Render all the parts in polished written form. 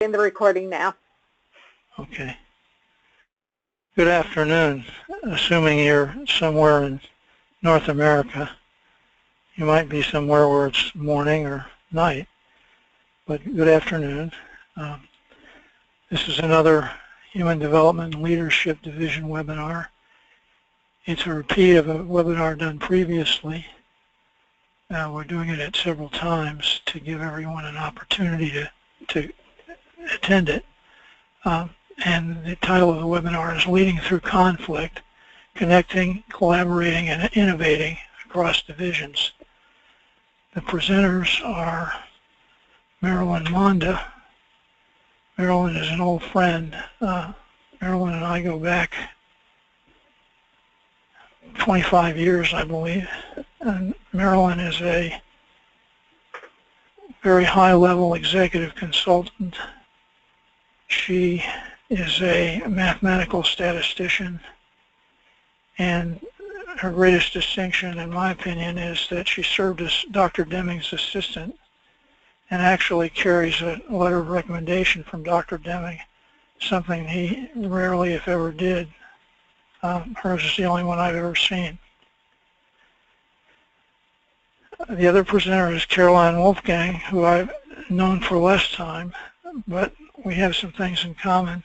In the recording now. Okay. Good afternoon. Assuming you're somewhere in North America, you might be somewhere where it's morning or night, but good afternoon. This is another Human Development and Leadership Division webinar. It's a repeat of a webinar done previously. We're doing it at several times to give everyone an opportunity to attend it. And the title of the webinar is Leading Through Conflict, Connecting, Collaborating, and Innovating Across Divisions. The presenters are Marilyn and Monda. Marilyn is an old friend. Marilyn and I go back 25 years, I believe. And Marilyn is a very high-level executive consultant. She is a mathematical statistician, and her greatest distinction, in my opinion, is that she served as Dr. Deming's assistant and actually carries a letter of recommendation from Dr. Deming, something he rarely, if ever, did. Hers is the only one I've ever seen. The other presenter is Carolann Wolfgang, who I've known for less time, but we have some things in common.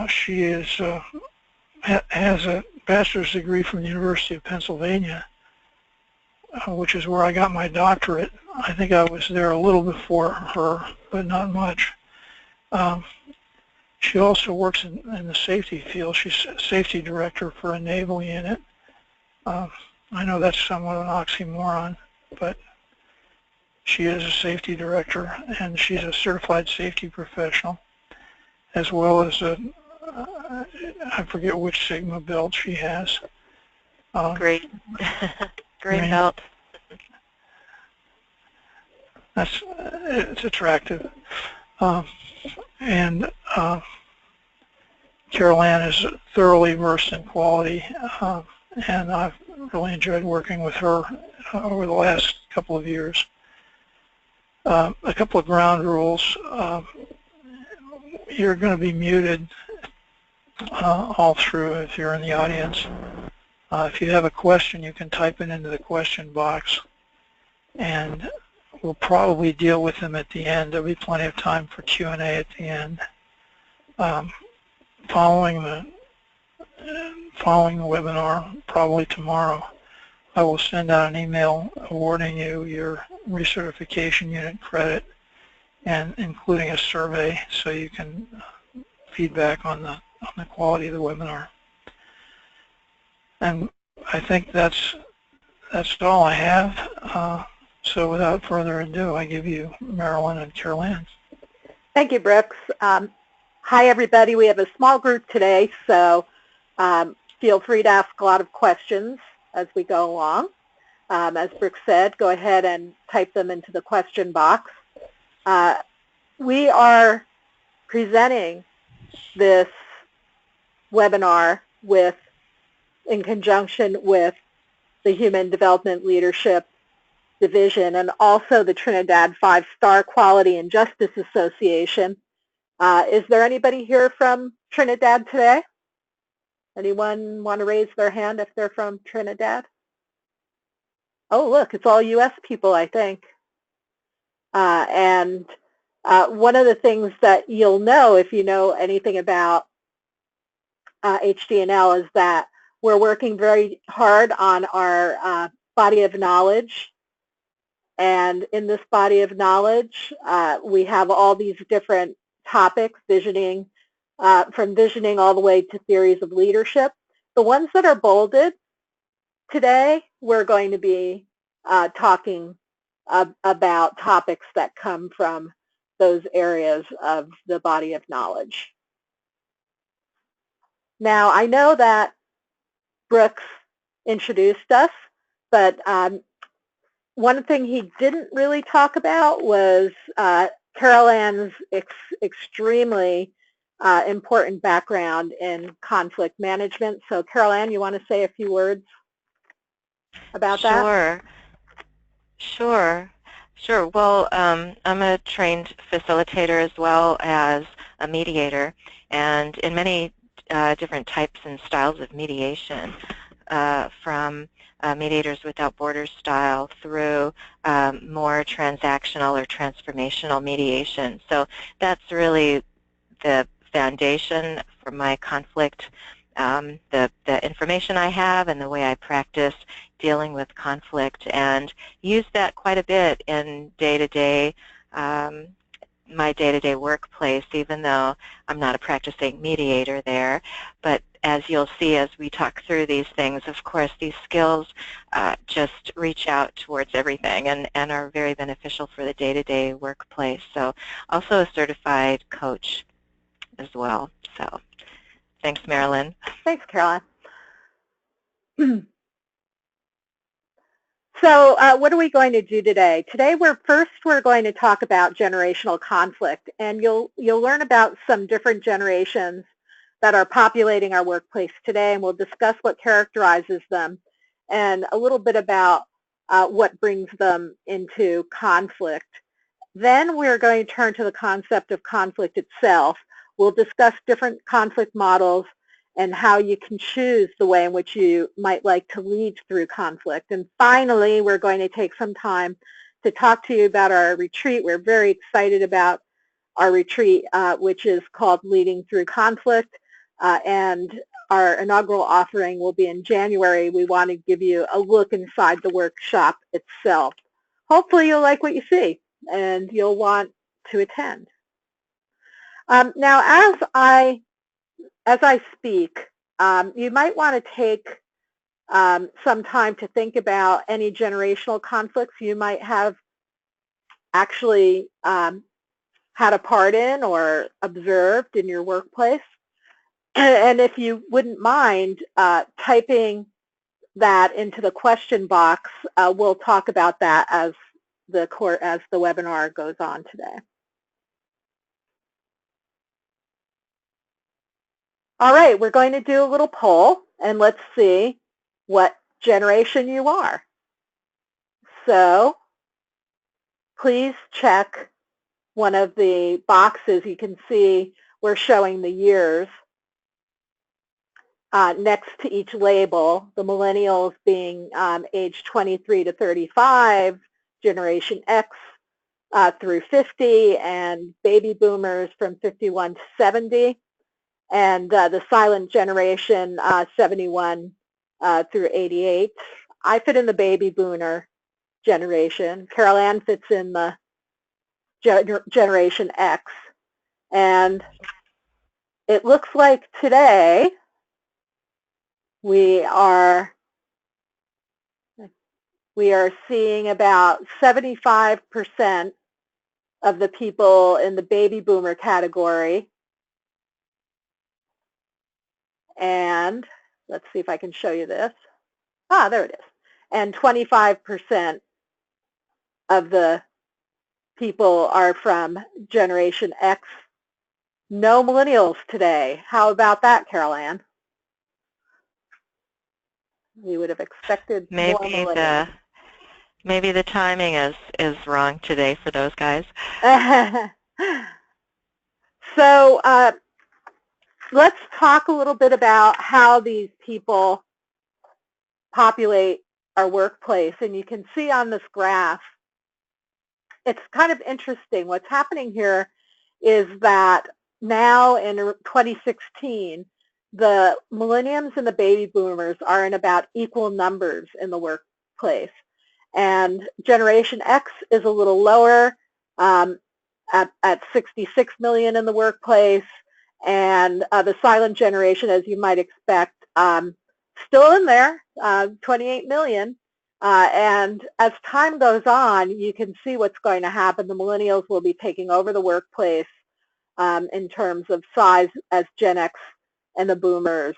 She has a bachelor's degree from the University of Pennsylvania, which is where I got my doctorate. I think I was there a little before her, but not much. She also works in the safety field. She's safety director for a naval unit. I know that's somewhat an oxymoron, but she is a safety director, and she's a certified safety professional, as well as I forget which Sigma belt she has. Great. Great belt. It's attractive. And Carolann is thoroughly versed in quality, and I've really enjoyed working with her over the last couple of years. A couple of ground rules. You're going to be muted all through if you're in the audience. If you have a question, you can type it into the question box, and we'll probably deal with them at the end. There'll be plenty of time for Q&A at the end. Following the webinar, probably tomorrow, I will send out an email awarding you your recertification unit credit and including a survey so you can feedback on the quality of the webinar. And I think that's all I have. So without further ado, I give you Marilyn and Carolann. Thank you, Brooks. Hi, everybody. We have a small group today, so feel free to ask a lot of questions as we go along. As Brooks said, go ahead and type them into the question box. We are presenting this webinar in conjunction with the Human Development Leadership Division and also the Trinidad 5-Star Quality and Justice Association. Is there anybody here from Trinidad today? Anyone want to raise their hand if they're from Trinidad? Oh, look, it's all U.S. people, I think. And one of the things that you'll know if you know anything about HD&L is that we're working very hard on our body of knowledge. And in this body of knowledge, we have all these different topics, visioning, from visioning all the way to theories of leadership. The ones that are bolded today, we're going to be talking about topics that come from those areas of the body of knowledge. Now, I know that Brooks introduced us, but one thing he didn't really talk about was Carolann's extremely important background in conflict management. So Carolann, you want to say a few words about that? Sure. Sure. Well, I'm a trained facilitator as well as a mediator, and in many different types and styles of mediation, from Mediators Without Borders style through more transactional or transformational mediation. So that's really the foundation for my conflict, the information I have and the way I practice dealing with conflict, and use that quite a bit in day-to-day, my day-to-day workplace, even though I'm not a practicing mediator there. But as you'll see as we talk through these things, of course, these skills just reach out towards everything and are very beneficial for the day-to-day workplace. So also a certified coach as well. So thanks, Marilyn. Thanks, Carolann. So what are we going to do today? Today we're going to talk about generational conflict, and you'll learn about some different generations that are populating our workplace today, and we'll discuss what characterizes them and a little bit about what brings them into conflict. Then we're going to turn to the concept of conflict itself. We'll discuss different conflict models and how you can choose the way in which you might like to lead through conflict. And finally, we're going to take some time to talk to you about our retreat. We're very excited about our retreat, which is called Leading Through Conflict, and our inaugural offering will be in January. We want to give you a look inside the workshop itself. Hopefully you'll like what you see and you'll want to attend. Now, as I speak, you might want to take some time to think about any generational conflicts you might have actually had a part in or observed in your workplace. And if you wouldn't mind typing that into the question box, we'll talk about that as the webinar goes on today. All right, we're going to do a little poll, and let's see what generation you are. So please check one of the boxes. You can see we're showing the years next to each label, the millennials being age 23 to 35, Generation X through 50, and baby boomers from 51 to 70. And the silent generation, 71 through 88. I fit in the baby boomer generation. Carolann fits in the Generation X. And it looks like today we are seeing about 75% of the people in the baby boomer category. And let's see if I can show you this. There it is. And 25% of the people are from Generation X. No millennials today. How about that, Carolann? We would have expected more millennials. Maybe the timing is wrong today for those guys. So let's talk a little bit about how these people populate our workplace. And you can see on this graph, it's kind of interesting. What's happening here is that now in 2016, the millennials and the baby boomers are in about equal numbers in the workplace. And Generation X is a little lower at 66 million in the workplace. And the silent generation, as you might expect, still in there, 28 million. And as time goes on, you can see what's going to happen. The millennials will be taking over the workplace in terms of size as Gen X and the boomers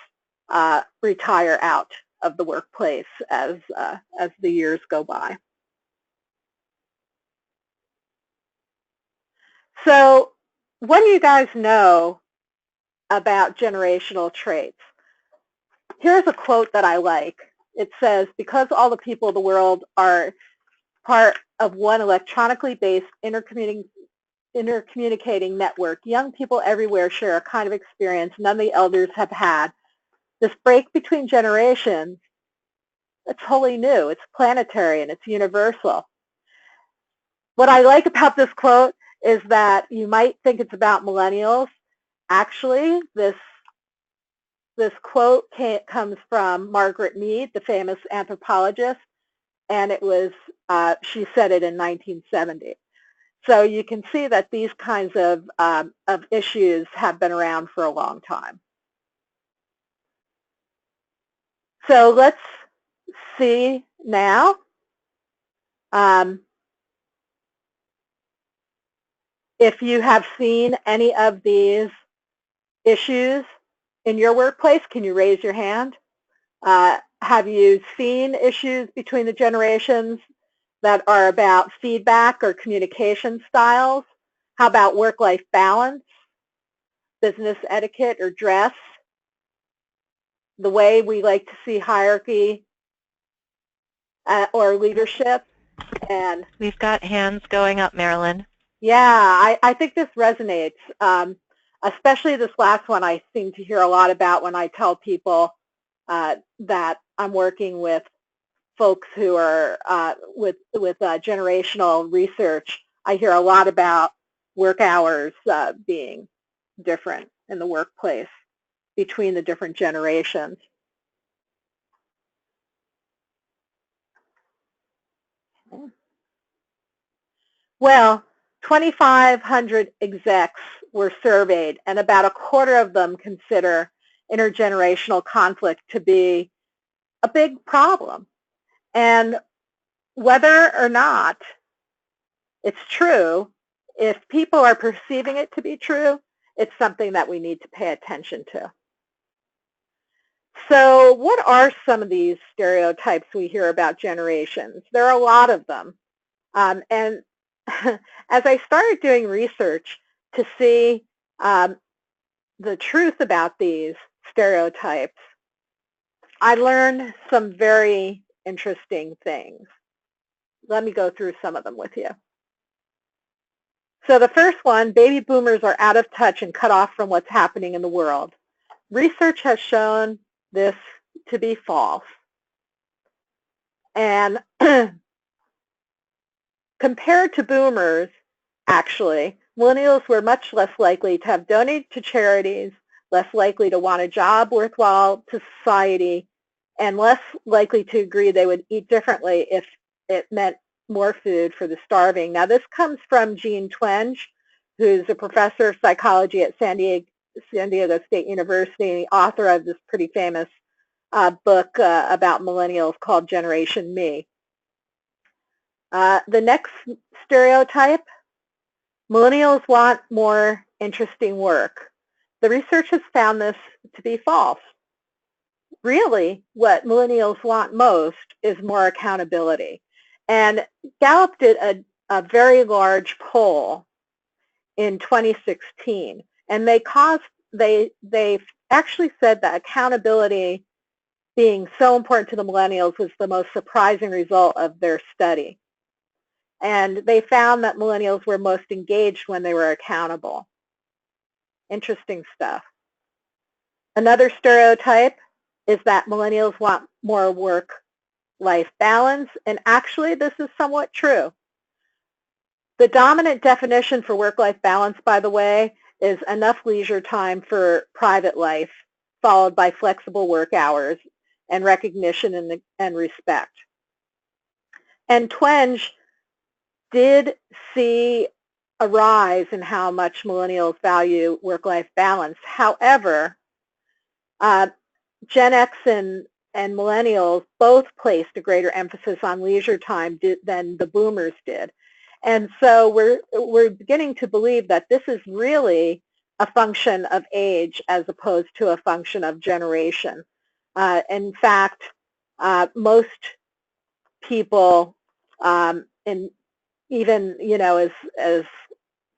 retire out of the workplace as the years go by. So what do you guys know about generational traits? Here's a quote that I like. It says, because all the people of the world are part of one electronically based intercommunicating network. Young people everywhere share a kind of experience none of the elders have had. This break between generations, it's wholly new, it's planetary, and it's universal. What I like about this quote is that you might think it's about millennials. Actually, this quote comes from Margaret Mead, the famous anthropologist, and it was she said it in 1970. So you can see that these kinds of issues have been around for a long time. So let's see now. If you have seen any of these issues in your workplace, can you raise your hand? Have you seen issues between the generations that are about feedback or communication styles? How about work-life balance, business etiquette or dress, the way we like to see hierarchy or leadership? And we've got hands going up, Marilyn. Yeah, I think this resonates, especially this last one I seem to hear a lot about when I tell people that I'm working with folks who are with generational research. I hear a lot about work hours being different in the workplace between the different generations. Well, 2,500 execs were surveyed, and about a quarter of them consider intergenerational conflict to be a big problem. And whether or not it's true, if people are perceiving it to be true, it's something that we need to pay attention to. So what are some of these stereotypes we hear about generations? There are a lot of them. And as I started doing research to see the truth about these stereotypes, I learned some very interesting things. Let me go through some of them with you. So the first one, baby boomers are out of touch and cut off from what's happening in the world. Research has shown this to be false. And compared to boomers, actually, millennials were much less likely to have donated to charities, less likely to want a job worthwhile to society, and less likely to agree they would eat differently if it meant more food for the starving. Now, this comes from Jean Twenge, who's a professor of psychology at San Diego State University and the author of this pretty famous book about millennials called Generation Me. The next stereotype, millennials want more interesting work. The research has found this to be false. Really, what millennials want most is more accountability. And Gallup did a very large poll in 2016, and they actually said that accountability being so important to the millennials was the most surprising result of their study. And they found that millennials were most engaged when they were accountable. Interesting stuff. Another stereotype is that millennials want more work-life balance, and actually this is somewhat true. The dominant definition for work-life balance, by the way, is enough leisure time for private life, followed by flexible work hours and recognition and respect. And Twenge did see a rise in how much millennials value work-life balance. However, Gen X and millennials both placed a greater emphasis on leisure time than the boomers did. And so we're beginning to believe that this is really a function of age as opposed to a function of generation. In fact, most people, and even as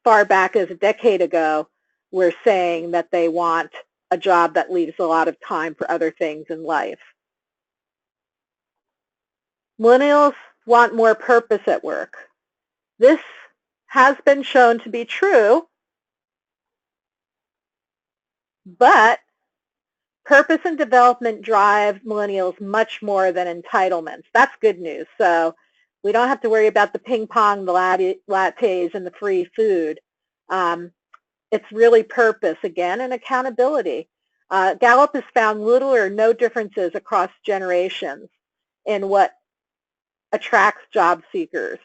far back as a decade ago, were saying that they want a job that leaves a lot of time for other things in life. Millennials want more purpose at work. This has been shown to be true, but purpose and development drive millennials much more than entitlements. That's good news. So we don't have to worry about the ping pong, the lattes, and the free food. It's really purpose, again, and accountability. Gallup has found little or no differences across generations in what attracts job seekers.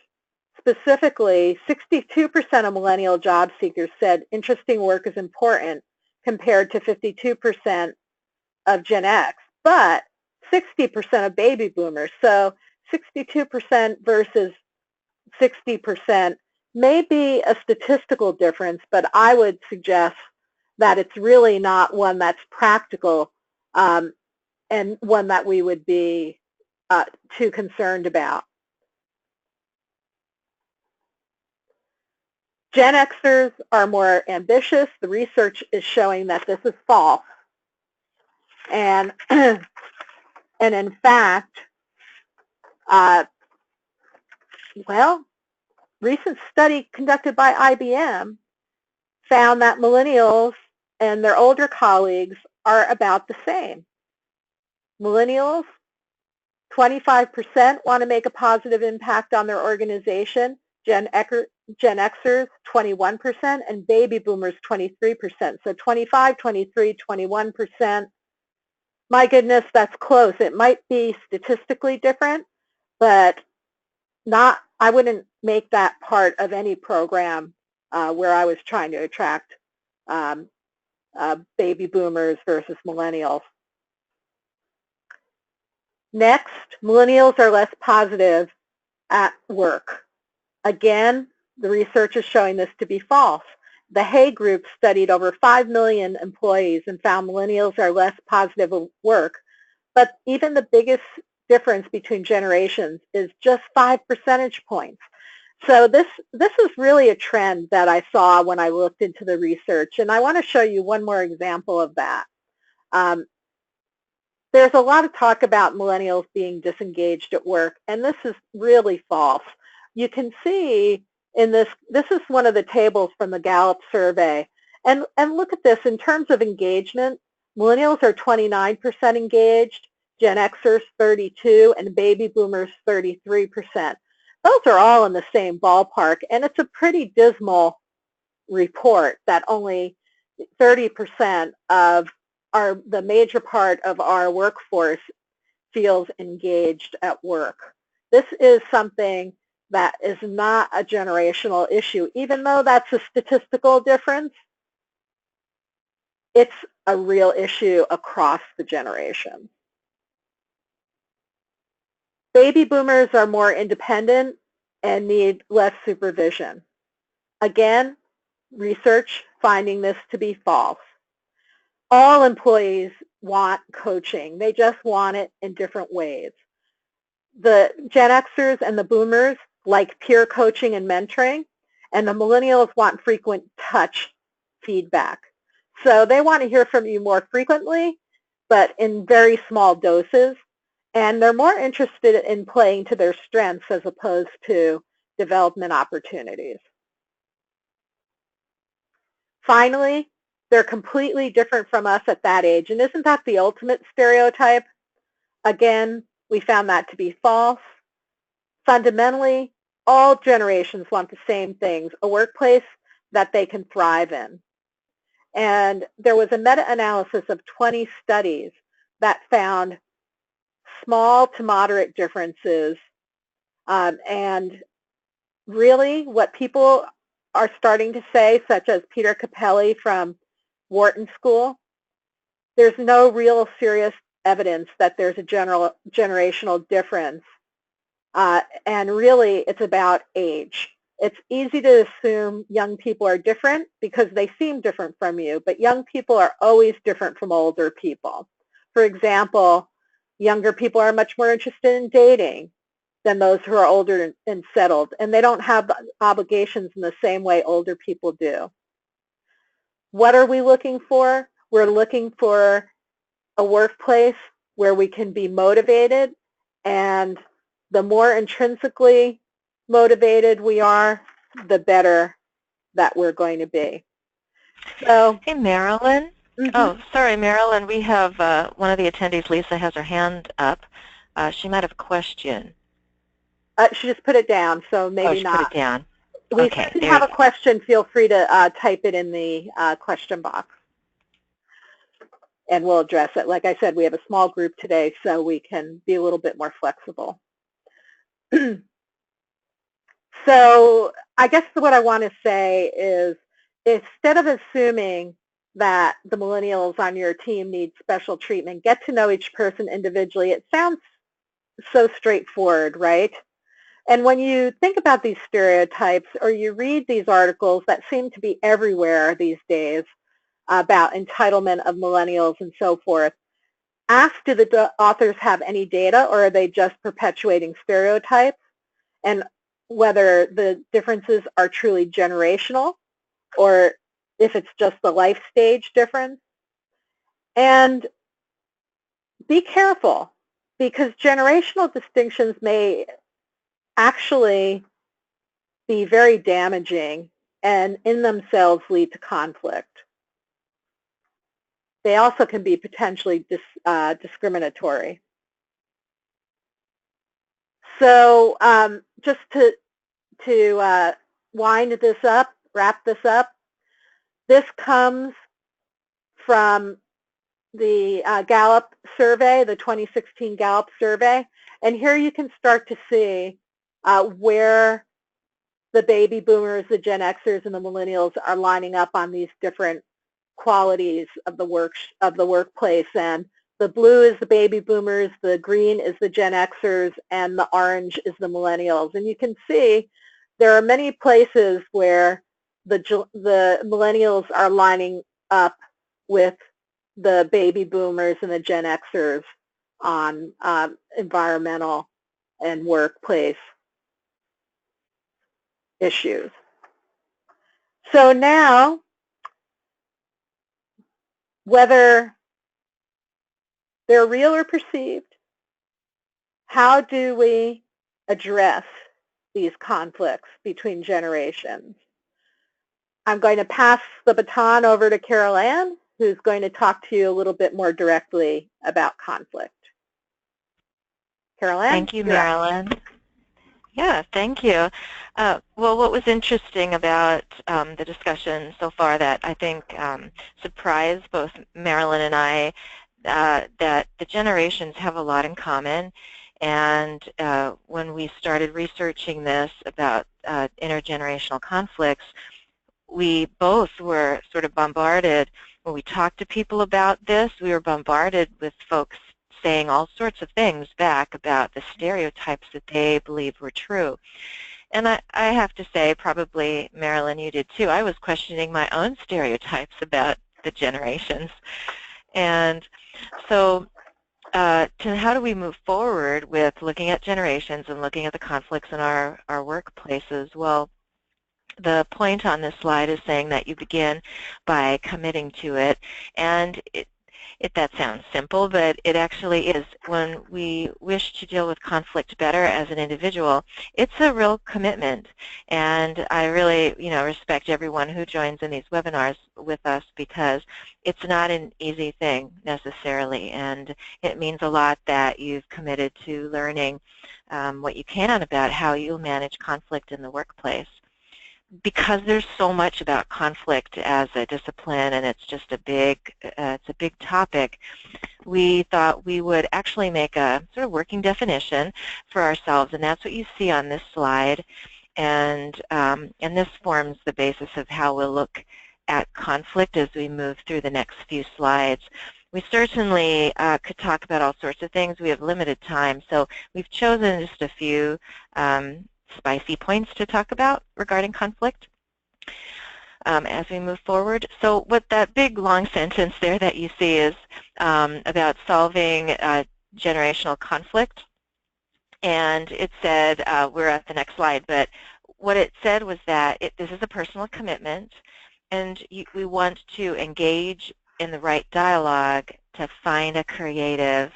Specifically, 62% of millennial job seekers said interesting work is important compared to 52% of Gen X, but 60% of baby boomers. So 62% versus 60% may be a statistical difference, but I would suggest that it's really not one that's practical and one that we would be too concerned about. Gen Xers are more ambitious. The research is showing that this is false. And in fact, recent study conducted by IBM found that millennials and their older colleagues are about the same. Millennials, 25% want to make a positive impact on their organization. Gen Xers, 21%, and baby boomers, 23%. So 25, 23, 21%. My goodness, that's close. It might be statistically different, but I wouldn't make that part of any program where I was trying to attract baby boomers versus millennials. Next, millennials are less positive at work. Again, the research is showing this to be false. The Hay Group studied over 5 million employees and found millennials are less positive at work, but even the biggest difference between generations is just 5 percentage points. So this is really a trend that I saw when I looked into the research, and I want to show you one more example of that. There's a lot of talk about millennials being disengaged at work, and this is really false. You can see in this is one of the tables from the Gallup survey, and look at this. In terms of engagement, millennials are 29% engaged, Gen Xers 32%, and baby boomers 33%. Those are all in the same ballpark, and it's a pretty dismal report that only 30% of the major part of our workforce feels engaged at work. This is something that is not a generational issue. Even though that's a statistical difference, it's a real issue across the generation. Baby boomers are more independent and need less supervision. Again, research finding this to be false. All employees want coaching. They just want it in different ways. The Gen Xers and the boomers like peer coaching and mentoring, and the millennials want frequent touch feedback. So they want to hear from you more frequently, but in very small doses, and they're more interested in playing to their strengths as opposed to development opportunities. Finally, they're completely different from us at that age, and isn't that the ultimate stereotype? Again, we found that to be false. Fundamentally, all generations want the same things, a workplace that they can thrive in. And there was a meta-analysis of 20 studies that found small to moderate differences. And really what people are starting to say, such as Peter Capelli from Wharton School, there's no real serious evidence that there's a generational difference. And really, it's about age. It's easy to assume young people are different because they seem different from you, but young people are always different from older people. For example, younger people are much more interested in dating than those who are older and settled, and they don't have obligations in the same way older people do. What are we looking for? We're looking for a workplace where we can be motivated and the more intrinsically motivated we are, the better that we're going to be. So, hey, Marilyn. Oh, sorry, Marilyn. We have one of the attendees, Lisa, has her hand up. She might have a question. She just put it down, so maybe she not. Put it down. Lisa, Okay, if you have a question, feel free to type it in the question box, and we'll address it. Like I said, we have a small group today, so we can be a little bit more flexible. So I guess what I want to say is, instead of assuming that the millennials on your team need special treatment, get to know each person individually. It sounds so straightforward, right? And when you think about these stereotypes, or you read these articles that seem to be everywhere these days about entitlement of millennials and so forth, ask, do the authors have any data, or are they just perpetuating stereotypes? And whether the differences are truly generational, or if it's just the life stage difference. And be careful, because generational distinctions may actually be very damaging and in themselves lead to conflict. They also can be potentially discriminatory. So just to wind this up, wrap this up, this comes from the Gallup Survey, the 2016 Gallup Survey. And here you can start to see where the baby boomers, the Gen Xers, and the millennials are lining up on these different qualities of the workplace. And the blue is the baby boomers, the green is the Gen Xers, and the orange is the millennials. And you can see there are many places where the millennials are lining up with the baby boomers and the Gen Xers on environmental and workplace issues. So now, whether they're real or perceived, how do we address these conflicts between generations? I'm going to pass the baton over to Carolann, who's going to talk to you a little bit more directly about conflict. Carolann? Thank you, Marilyn. Yeah, thank you. Well, what was interesting about the discussion so far that I think surprised both Marilyn and I, that the generations have a lot in common. And when we started researching this about intergenerational conflicts, we both were sort of bombarded. When we talked to people about this, we were bombarded with folks saying all sorts of things back about the stereotypes that they believed were true. And I have to say, probably, Marilyn, you did too, I was questioning my own stereotypes about the generations. And so how do we move forward with looking at generations and looking at the conflicts in our workplaces? Well, the point on this slide is saying that you begin by committing to it, and that sounds simple, but it actually is. When we wish to deal with conflict better as an individual, it's a real commitment. And I really, respect everyone who joins in these webinars with us, because it's not an easy thing necessarily, and it means a lot that you've committed to learning what you can about how you'll manage conflict in the workplace. Because there's so much about conflict as a discipline, and it's just it's a big topic, we thought we would actually make a sort of working definition for ourselves, and that's what you see on this slide. And this forms the basis of how we'll look at conflict as we move through the next few slides. We certainly could talk about all sorts of things. We have limited time, so we've chosen just a few spicy points to talk about regarding conflict as we move forward. So what that big long sentence there that you see is about solving generational conflict. And it said, we're at the next slide, but what it said was that this is a personal commitment, and we want to engage in the right dialogue to find a creative,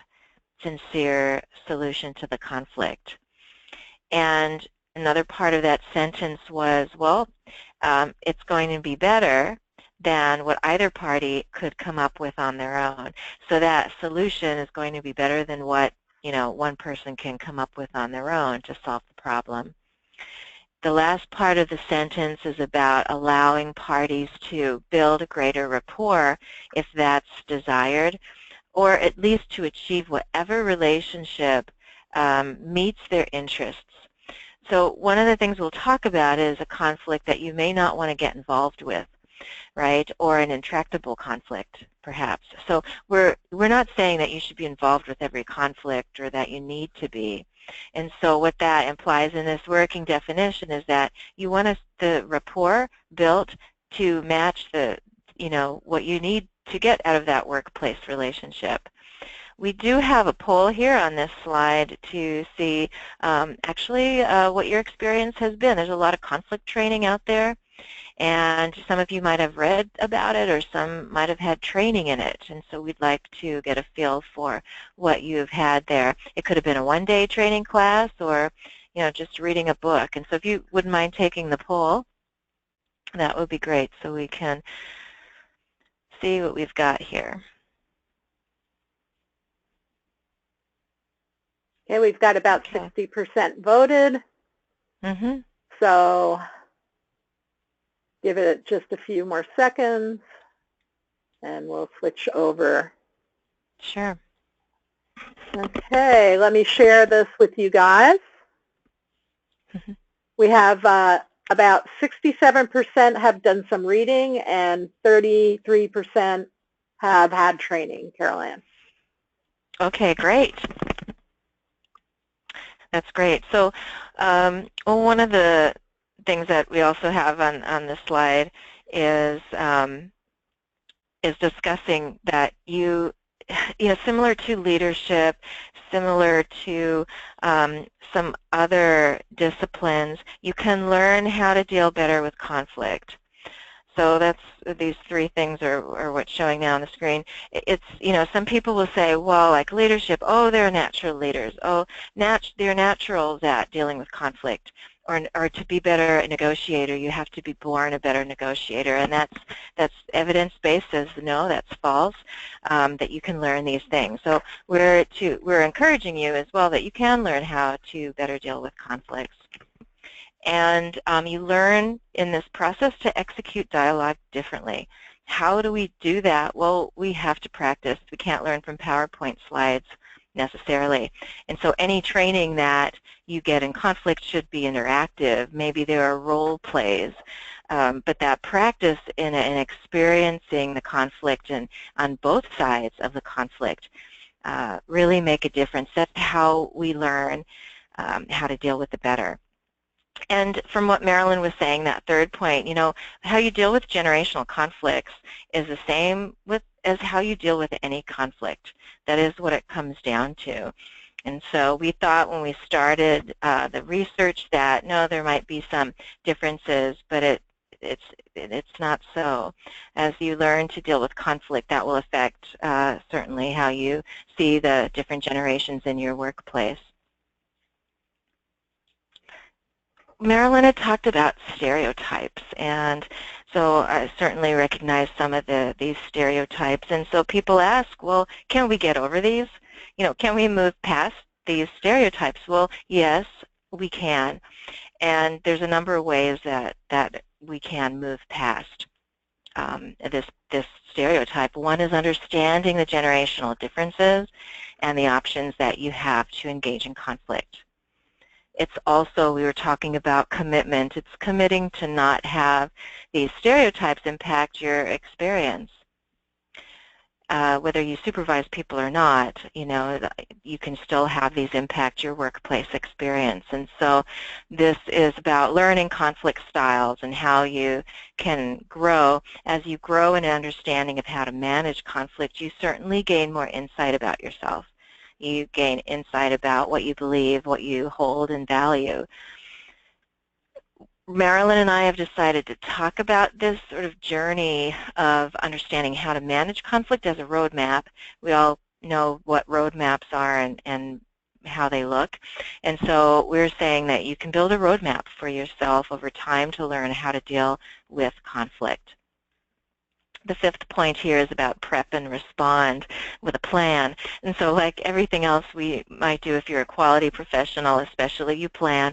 sincere solution to the conflict. And another part of that sentence was, well, it's going to be better than what either party could come up with on their own. So that solution is going to be better than what, one person can come up with on their own to solve the problem. The last part of the sentence is about allowing parties to build a greater rapport if that's desired, or at least to achieve whatever relationship meets their interests. So one of the things we'll talk about is a conflict that you may not want to get involved with, right, or an intractable conflict, perhaps. So we're not saying that you should be involved with every conflict or that you need to be. And so what that implies in this working definition is that you want the rapport built to match the, what you need to get out of that workplace relationship. We do have a poll here on this slide to see actually what your experience has been. There's a lot of conflict training out there, and some of you might have read about it or some might have had training in it, and so we'd like to get a feel for what you've had there. It could have been a one-day training class or just reading a book, and so if you wouldn't mind taking the poll, that would be great so we can see what we've got here. Okay, we've got about 60% voted. Mm-hmm. So give it just a few more seconds and we'll switch over. Sure. Okay, let me share this with you guys. We have about 67% have done some reading and 33% have had training, Carolann. Okay, great. That's great. So one of the things that we also have on this slide is discussing that similar to leadership, similar to some other disciplines, you can learn how to deal better with conflict. So that's these three things are what's showing now on the screen. It's, some people will say, well, like leadership, oh, they're natural leaders. Oh, they're naturals at dealing with conflict. Or to be better a negotiator, you have to be born a better negotiator. And that's evidence-based says, no, that's false, that you can learn these things. So we're encouraging you as well that you can learn how to better deal with conflicts. And you learn in this process to execute dialogue differently. How do we do that? Well, we have to practice. We can't learn from PowerPoint slides necessarily. And so any training that you get in conflict should be interactive. Maybe there are role plays, but that practice in experiencing the conflict and on both sides of the conflict really make a difference. That's how we learn how to deal with it better. And from what Marilyn was saying, that third point, how you deal with generational conflicts is the same as how you deal with any conflict. That is what it comes down to. And so we thought when we started the research that, no, there might be some differences, but it's not so. As you learn to deal with conflict, that will affect certainly how you see the different generations in your workplace. Marilyn had talked about stereotypes, and so I certainly recognize some of these stereotypes. And so people ask, well, can we get over these? Can we move past these stereotypes? Well, yes, we can. And there's a number of ways that we can move past this stereotype. One is understanding the generational differences and the options that you have to engage in conflict. It's also, we were talking about commitment. It's committing to not have these stereotypes impact your experience. Whether you supervise people or not, you can still have these impact your workplace experience. And so this is about learning conflict styles and how you can grow. As you grow in an understanding of how to manage conflict, you certainly gain more insight about yourself. You gain insight about what you believe, what you hold and value. Marilyn and I have decided to talk about this sort of journey of understanding how to manage conflict as a roadmap. We all know what roadmaps are, and how they look. And so we're saying that you can build a roadmap for yourself over time to learn how to deal with conflict. The fifth point here is about prep and respond with a plan. And so like everything else we might do if you're a quality professional, especially you plan,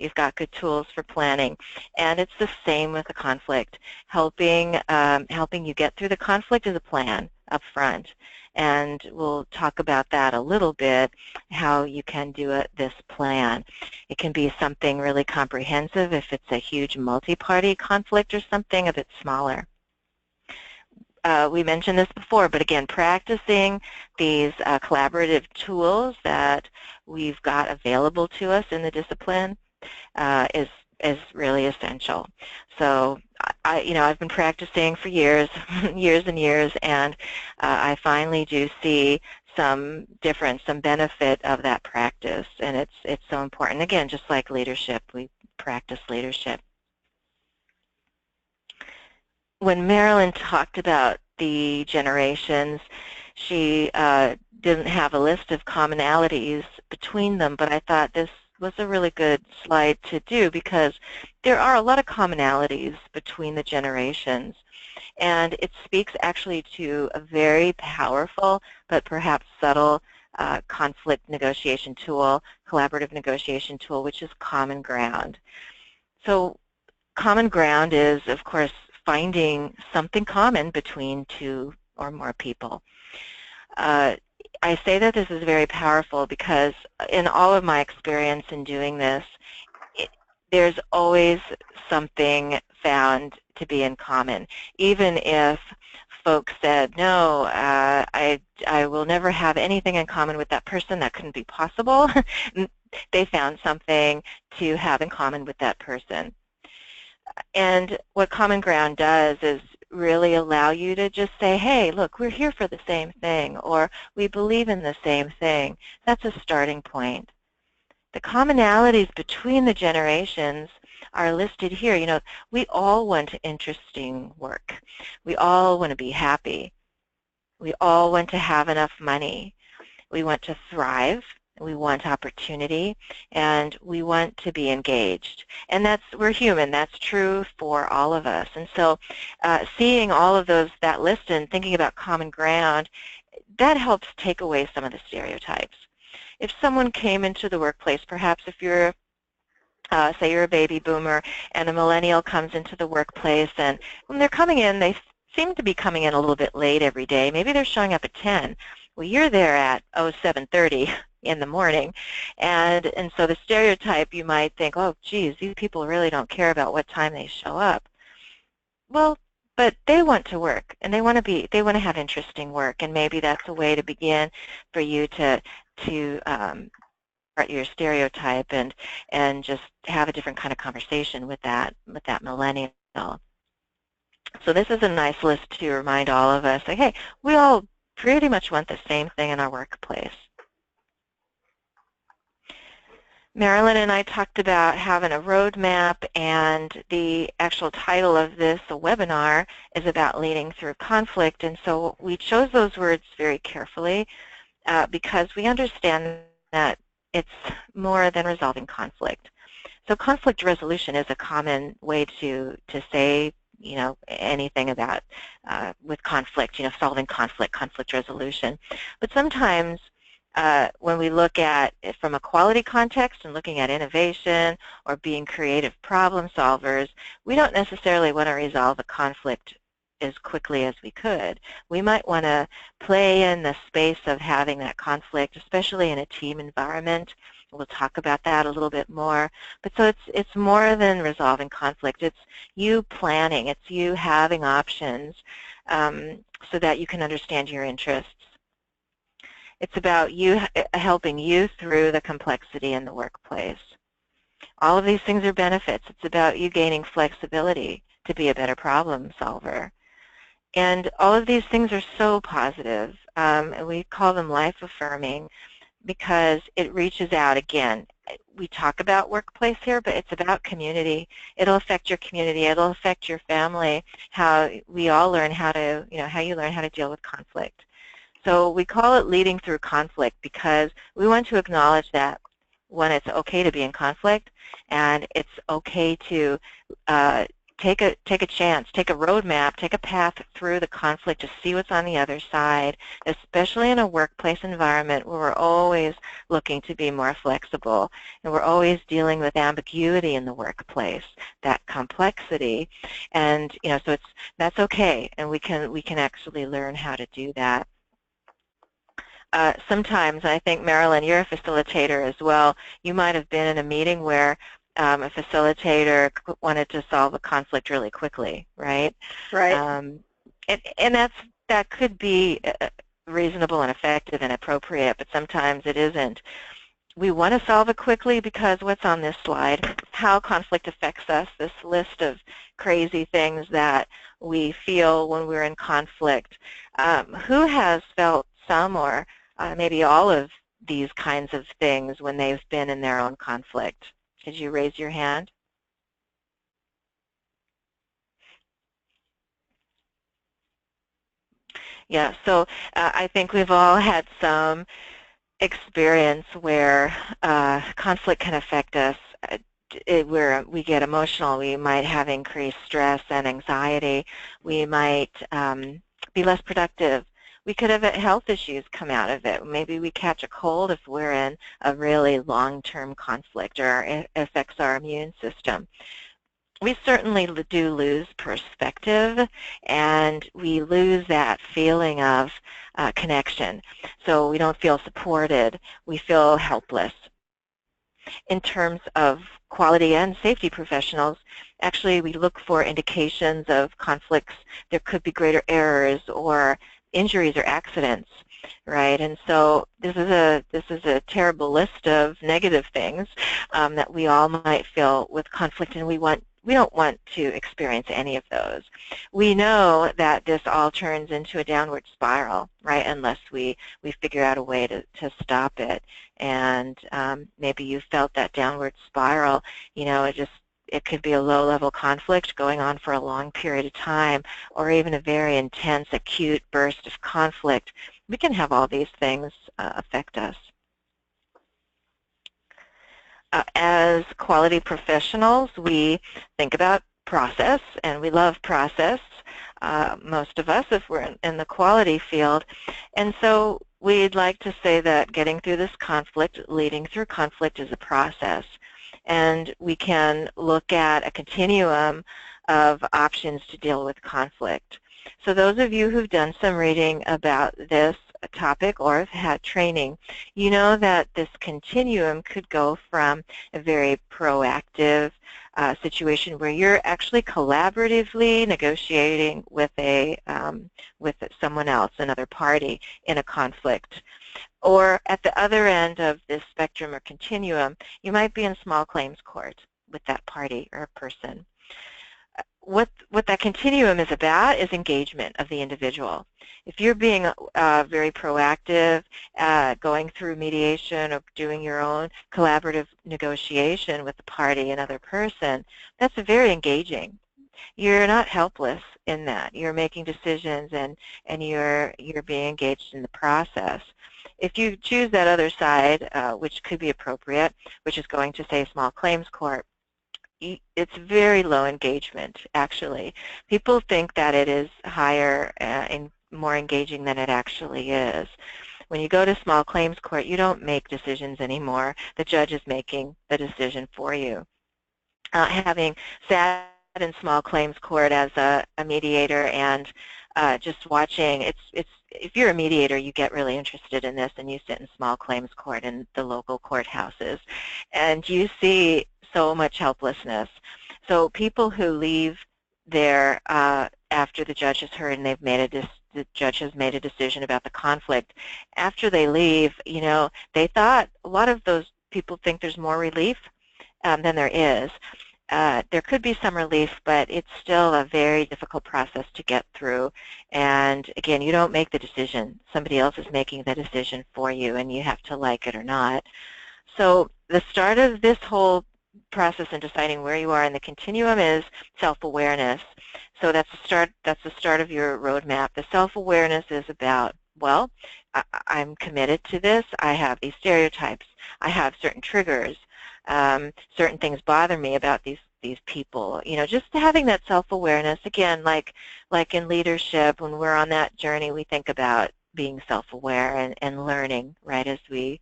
you've got good tools for planning. And it's the same with the conflict. Helping you get through the conflict is a plan up front. And we'll talk about that a little bit, how you can do this plan. It can be something really comprehensive if it's a huge multi-party conflict, or something a bit smaller. We mentioned this before, but again, practicing these collaborative tools that we've got available to us in the discipline is really essential. So I've been practicing for years, years and years, and I finally do see some difference, some benefit of that practice, and it's so important. Again, just like leadership, we practice leadership. When Marilyn talked about the generations, she didn't have a list of commonalities between them, but I thought this was a really good slide to do because there are a lot of commonalities between the generations, and it speaks actually to a very powerful but perhaps subtle conflict negotiation tool, collaborative negotiation tool, which is common ground. So common ground is, of course, finding something common between two or more people. I say that this is very powerful because in all of my experience in doing this, there's always something found to be in common. Even if folks said, no, I will never have anything in common with that person, that couldn't be possible, they found something to have in common with that person. And what common ground does is really allow you to just say, hey, look, we're here for the same thing, or we believe in the same thing. That's a starting point. The commonalities between the generations are listed here. You know, we all want interesting work. We all want to be happy. We all want to have enough money. We want to thrive. We want opportunity, and we want to be engaged. And we're human. That's true for all of us. And so seeing all of that list and thinking about common ground, that helps take away some of the stereotypes. If someone came into the workplace, perhaps if you're, say you're a baby boomer and a millennial comes into the workplace, and when they're coming in, they seem to be coming in a little bit late every day. Maybe they're showing up at 10. Well, you're there at 7:30 in the morning, and so the stereotype, you might think, oh geez, these people really don't care about what time they show up. Well, but they want to work, and they want to have interesting work, and maybe that's a way to begin for you to start your stereotype and just have a different kind of conversation with that millennial. So this is a nice list to remind all of us, like, hey, we all pretty much want the same thing in our workplace. Marilyn and I talked about having a roadmap, and the actual title of this webinar is about leading through conflict, and so we chose those words very carefully because we understand that it's more than resolving conflict. So conflict resolution is a common way to say, you know, anything about with conflict, you know, solving conflict resolution. But sometimes when we look at it from a quality context and looking at innovation or being creative problem solvers, we don't necessarily want to resolve a conflict as quickly as we could. We might want to play in the space of having that conflict, especially in a team environment. We'll talk about that a little bit more. But so it's more than resolving conflict. It's you planning. It's you having options so that you can understand your interests. It's about you helping you through the complexity in the workplace. All of these things are benefits. It's about you gaining flexibility to be a better problem solver. And all of these things are so positive. And we call them life-affirming because it reaches out. Again, we talk about workplace here, but it's about community. It'll affect your community. It'll affect your family, how we all learn how to, you know, how you learn how to deal with conflict. So we call it leading through conflict because we want to acknowledge that when it's okay to be in conflict and it's okay to take a chance, take a roadmap, take a path through the conflict to see what's on the other side, especially in a workplace environment where we're always looking to be more flexible and we're always dealing with ambiguity in the workplace, that complexity, and so that's okay, and we can actually learn how to do that. Sometimes, and I think, Marilyn, you're a facilitator as well, you might have been in a meeting where a facilitator wanted to solve a conflict really quickly, right? Right. And that could be reasonable and effective and appropriate, but sometimes it isn't. We want to solve it quickly because what's on this slide, how conflict affects us, this list of crazy things that we feel when we're in conflict. Who has felt some or maybe all of these kinds of things when they've been in their own conflict? Could you raise your hand? Yeah, so I think we've all had some experience where conflict can affect us, where we get emotional. We might have increased stress and anxiety. We might be less productive. We could have health issues come out of it. Maybe we catch a cold if we're in a really long-term conflict or it affects our immune system. We certainly do lose perspective, and we lose that feeling of connection. So we don't feel supported. We feel helpless. In terms of quality and safety professionals, actually we look for indications of conflicts. There could be greater errors or injuries or accidents, right? And so this is a terrible list of negative things that we all might feel with conflict, and we don't want to experience any of those. We know that this all turns into a downward spiral, right, unless we figure out a way to stop it. And maybe you felt that downward spiral, it could be a low-level conflict going on for a long period of time, or even a very intense, acute burst of conflict. We can have all these things affect us. As quality professionals, we think about process, and we love process, most of us, if we're in the quality field. And so we'd like to say that getting through this conflict, leading through conflict, is a process. And we can look at a continuum of options to deal with conflict. So those of you who've done some reading about this topic or have had training, you know that this continuum could go from a very proactive situation where you're actually collaboratively negotiating with someone else, another party in a conflict. Or at the other end of this spectrum or continuum, you might be in small claims court with that party or person. What that continuum is about is engagement of the individual. If you're being very proactive, going through mediation or doing your own collaborative negotiation with the party, another person, that's very engaging. You're not helpless in that. You're making decisions and you're being engaged in the process. If you choose that other side, which could be appropriate, which is going to say small claims court, it's very low engagement, actually. People think that it is higher and more engaging than it actually is. When you go to small claims court, you don't make decisions anymore. The judge is making the decision for you. Having sat in small claims court as a mediator and just watching, if you're a mediator, you get really interested in this, and you sit in small claims court in the local courthouses, and you see so much helplessness. So people who leave there after the judge has heard and the judge has made a decision about the conflict, after they leave, they thought, a lot of those people think there's more relief than there is. There could be some relief, but it's still a very difficult process to get through. And again, you don't make the decision. Somebody else is making the decision for you, and you have to like it or not. So the start of this whole process in deciding where you are in the continuum is self-awareness. So that's the start of your roadmap. The self-awareness is about well, I'm committed to this. I have these stereotypes. I have certain triggers. Certain things bother me about these people. You know, just having that self-awareness. Again, like in leadership, when we're on that journey, we think about being self-aware and learning, right, as we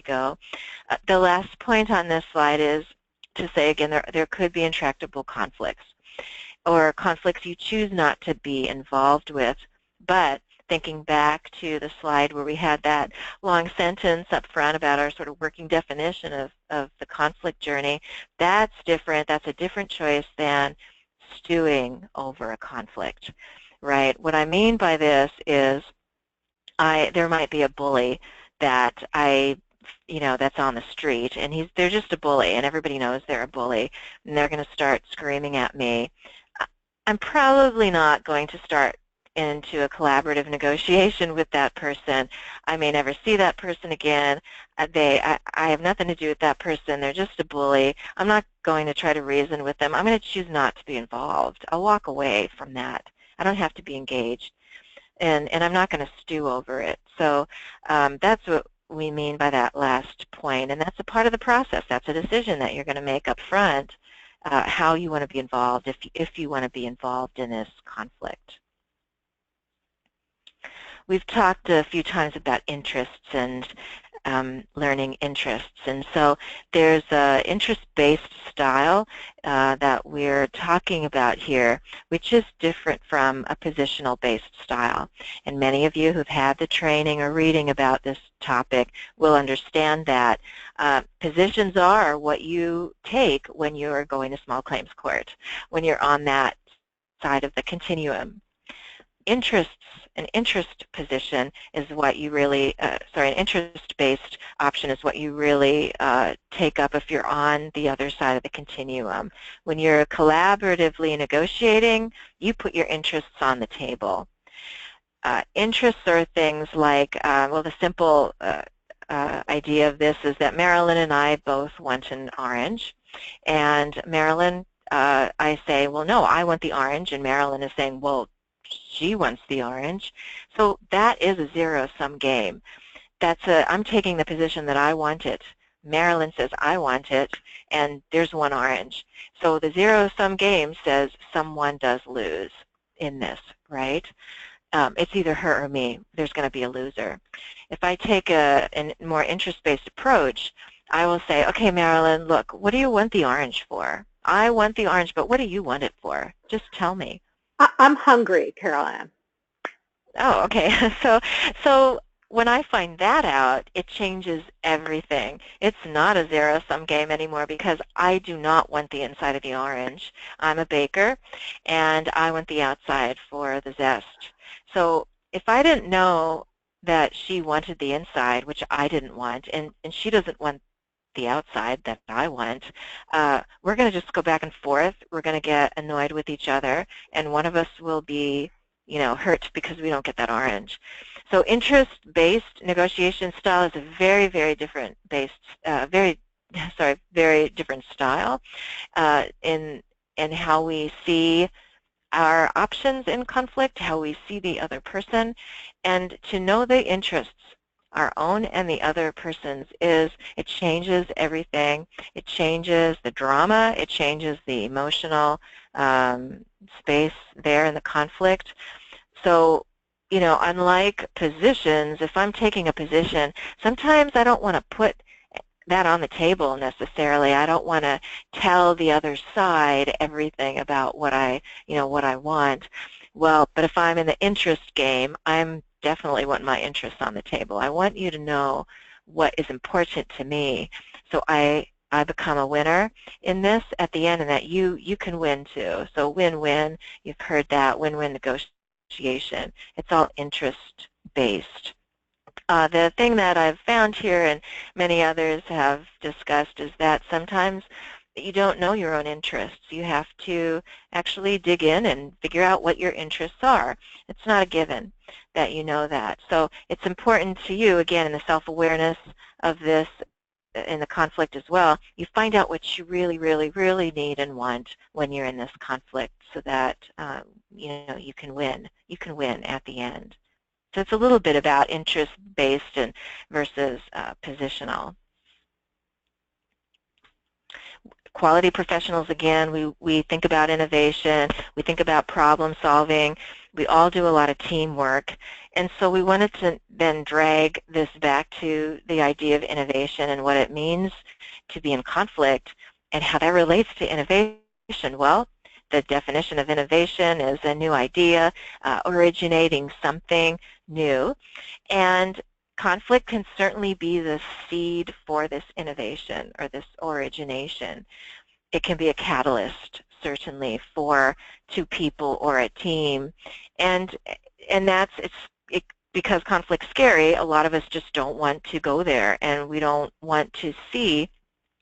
go. The last point on this slide is to say, again, there could be intractable conflicts or conflicts you choose not to be involved with. But thinking back to the slide where we had that long sentence up front about our sort of working definition of the conflict journey, that's different. That's a different choice than stewing over a conflict, right? What I mean by this is there might be a bully that that's on the street, and they're just a bully, and everybody knows they're a bully, and they're going to start screaming at me. I'm probably not going to start into a collaborative negotiation with that person. I may never see that person again. I have nothing to do with that person. They're just a bully. I'm not going to try to reason with them. I'm going to choose not to be involved. I'll walk away from that. I don't have to be engaged, and I'm not going to stew over it. So that's what we mean by that last point, and that's a part of the process. That's a decision that you're going to make up front, how you want to be involved, if you want to be involved in this conflict. We've talked a few times about interests and learning interests, and so there's an interest-based style that we're talking about here, which is different from a positional-based style. And many of you who've had the training or reading about this topic will understand that positions are what you take when you're going to small claims court, when you're on that side of the continuum. An interest position is what you really, an interest-based option is what you really take up if you're on the other side of the continuum. When you're collaboratively negotiating, you put your interests on the table. Interests are things like, well, the simple idea of this is that Marilyn and I both want an orange, and Marilyn, I say, well, no, I want the orange, and Marilyn is saying, well, she wants the orange. So that is a zero-sum game. I'm taking the position that I want it. Marilyn says I want it, and there's one orange. So the zero-sum game says someone does lose in this, right? It's either her or me. There's going to be a loser. If I take a more interest-based approach, I will say, okay, Marilyn, look, what do you want the orange for? I want the orange, but what do you want it for? Just tell me. I'm hungry, Carolann. Oh, okay. So when I find that out, it changes everything. It's not a zero-sum game anymore because I do not want the inside of the orange. I'm a baker, and I want the outside for the zest. So if I didn't know that she wanted the inside, which I didn't want, and she doesn't want the outside that I want, we're going to just go back and forth. We're going to get annoyed with each other, and one of us will be, hurt because we don't get that orange. So interest-based negotiation style is a very, very different very different style in how we see our options in conflict, how we see the other person, and to know the interests, our own and the other person's, it changes everything. It changes the drama. It changes the emotional space there in the conflict. So, unlike positions, if I'm taking a position, sometimes I don't want to put that on the table necessarily. I don't want to tell the other side everything about what I want. Well, but if I'm in the interest game, I'm definitely want my interests on the table. I want you to know what is important to me, so I become a winner in this at the end, and that you can win too. So win-win, you've heard that, win-win negotiation. It's all interest-based. The thing that I've found here, and many others have discussed, is that sometimes you don't know your own interests. You have to actually dig in and figure out what your interests are. It's not a given that you know that. So it's important to you, again, in the self-awareness of this, in the conflict as well, you find out what you really, really, really need and want when you're in this conflict, so that you can win. You can win at the end. So it's a little bit about interest-based and versus positional. Quality professionals, again, we think about innovation, we think about problem solving, we all do a lot of teamwork, and so we wanted to then drag this back to the idea of innovation and what it means to be in conflict and how that relates to innovation. Well, the definition of innovation is a new idea, originating something new, and conflict can certainly be the seed for this innovation or this origination. It can be a catalyst, certainly, for two people or a team, and that's because conflict's scary. A lot of us just don't want to go there, and we don't want to see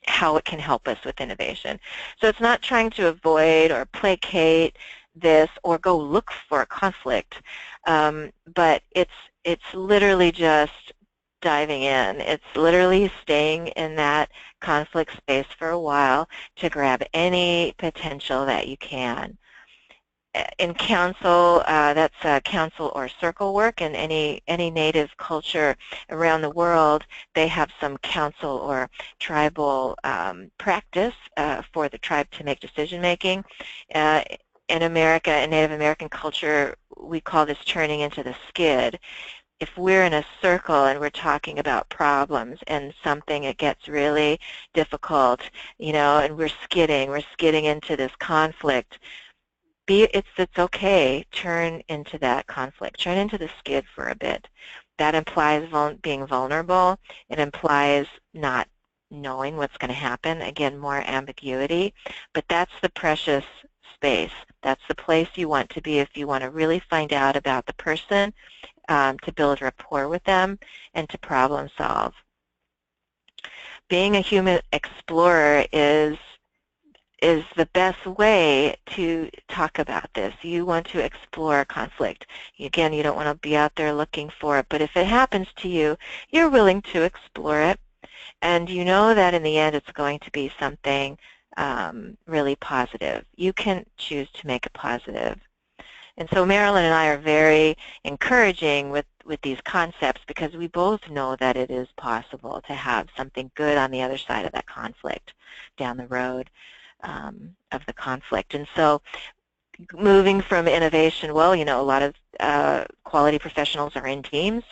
how it can help us with innovation. So it's not trying to avoid or placate this or go look for a conflict, but it's literally just diving in. It's literally staying in that conflict space for a while to grab any potential that you can. In council, that's council or circle work. In any native culture around the world, they have some council or tribal practice for the tribe to make decision making. In America, in Native American culture, we call this turning into the skid. If we're in a circle and we're talking about problems and something, it gets really difficult, and we're skidding into this conflict, it's okay, turn into that conflict, turn into the skid for a bit. That implies being vulnerable. It implies not knowing what's going to happen. Again, more ambiguity, but that's the precious space. That's the place you want to be if you want to really find out about the person, to build rapport with them, and to problem solve. Being a human explorer is the best way to talk about this. You want to explore conflict. Again, you don't want to be out there looking for it, but if it happens to you, you're willing to explore it, and you know that in the end it's going to be something really positive. You can choose to make it positive. And so Marilyn and I are very encouraging with these concepts because we both know that it is possible to have something good on the other side of that conflict, down the road of the conflict. And so moving from innovation, well, a lot of quality professionals are in teams.